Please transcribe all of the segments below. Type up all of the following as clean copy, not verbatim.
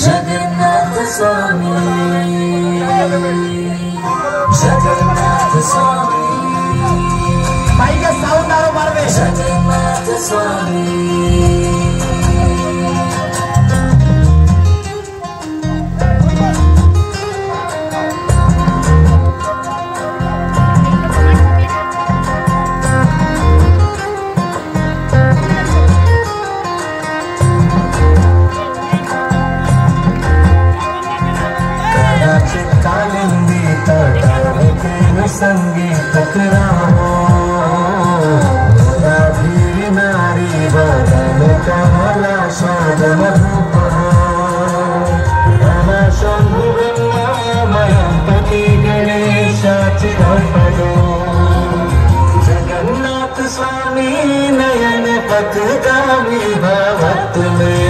जगन्नाथ स्वामी जगन्नाथ स्वामी भाई का साउंड आरो मारवे जगन्नाथ स्वामी संगीत कराओ राधी नारी बदन कमला शाद मधुप शंभु ब्रह्मयंपति गणेशाचि पदो जगन्नाथ स्वामी नयन पथगामी भवत में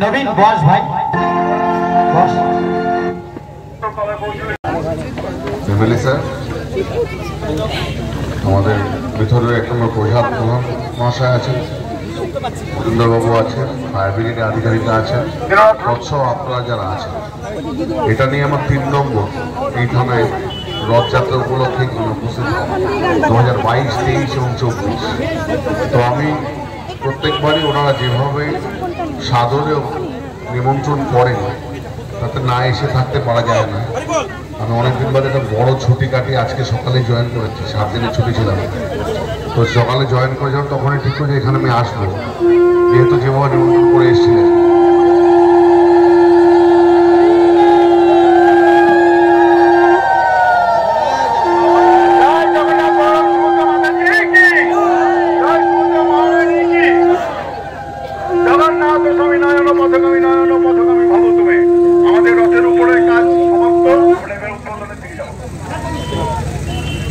नवीन बॉस भाई बॉस ফ্যামিলি স্যার আমাদের ভিতরে এক নম্বর প্রধান মহাশয় আছেন সুন্দরবাবু আছেন ফায়ার ব্রিগেডের আধিকারিকরা আছেন সব আপনারা যারা আছেন এটা নিয়ে আমার 3 নম্বর এই থানায় রথযাত্রা উপলক্ষে উপস্থিত 2022, 23 এবং 24। তো আমি প্রত্যেকবারই ওনারা যেভাবে সাদরে নিমন্ত্রণ করেন তাতে না এসে থাকতে পারা যায় না। আমি অনেকদিন বাদে একটা বড় ছুটি কাটিয়ে আজকে সকালে জয়েন করেছি, 7 দিনের ছুটি ছিলাম। তো সকালে জয়েন করে যখন তখনই ঠিক করে এখানে আমি আসবো, যেহেতু যেভাবে নিমন্ত্রণ করে এসেছিলেন।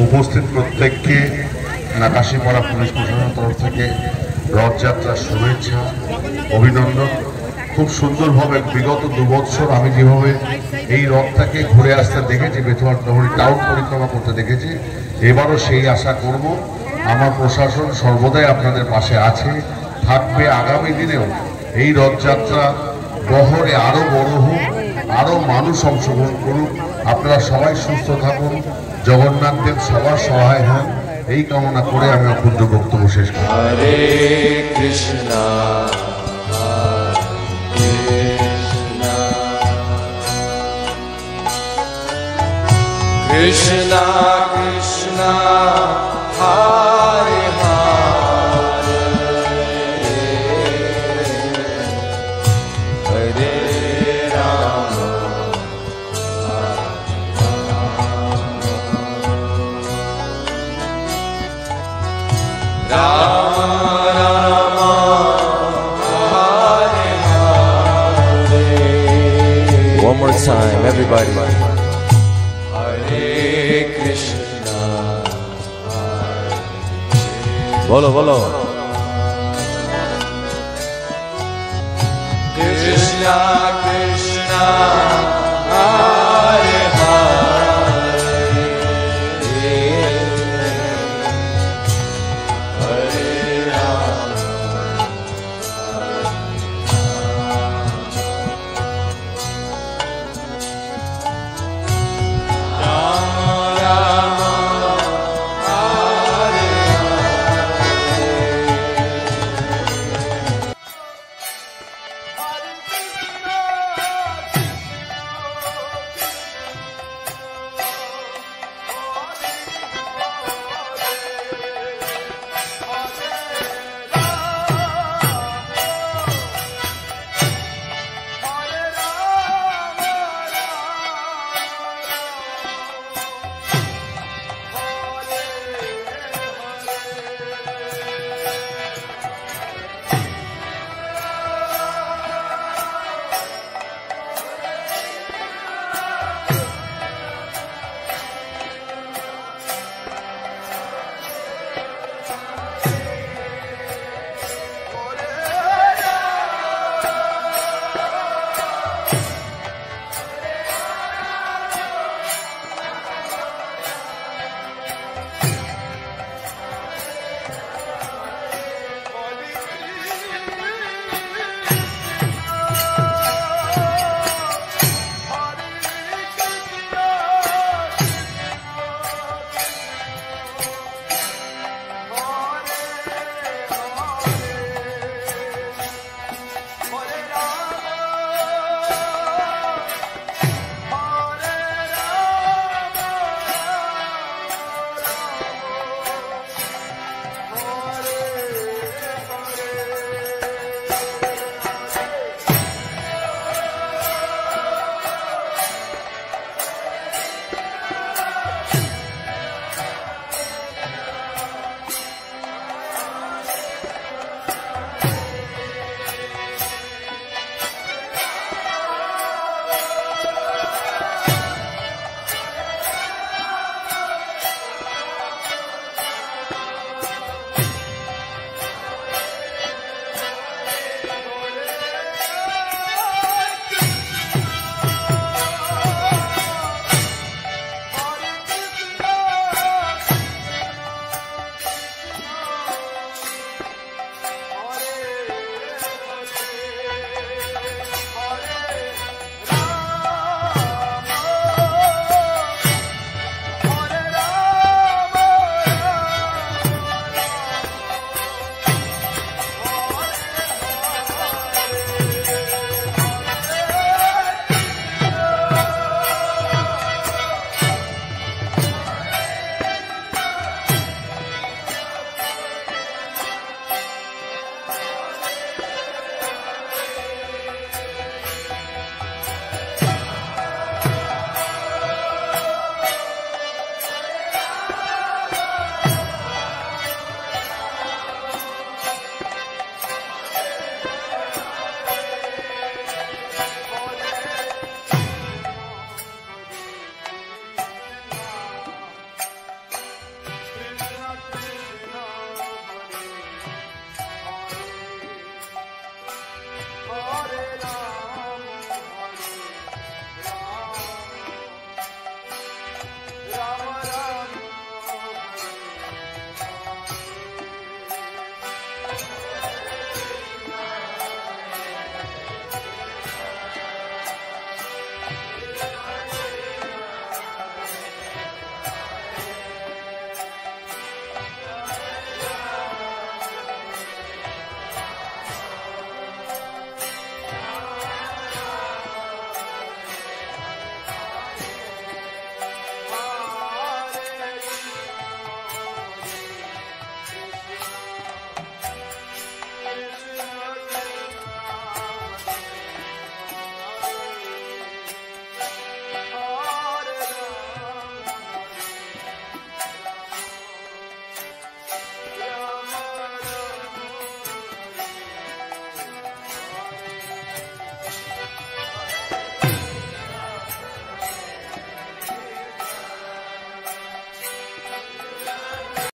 উপস্থিত প্রত্যেককে নাকাশিপাড়া পুলিশ প্রশাসনের তরফ থেকে রথযাত্রার শুভেচ্ছা, অভিনন্দন খুব সুন্দরভাবে বিগত 2 বছর আমি যেভাবে এই রথটাকে ঘুরে আসতে দেখেছি, বেথুয়া নগরী টাউন পরিক্রমা করতে দেখেছি, এবারও সেই আশা করব। আমার প্রশাসন সর্বদাই আপনাদের পাশে আছে, থাকবে। আগামী দিনেও এই রথযাত্রা বহরে আরো বড় হোক, আরো মানুষ অংশগ্রহণ করুক। আপনারা সবাই সুস্থ থাকুন, জগন্নাথ দেব সবার সহায় হন, এই কামনা করে আমি ক্ষুদ্র বক্তব্য শেষ করি। হরে Krishna Krishna Krishna Hare Hare Hare Ram Ram Ram Hare Hare. One more time, everybody. Krishna, bolo bolo. Krishna Krishna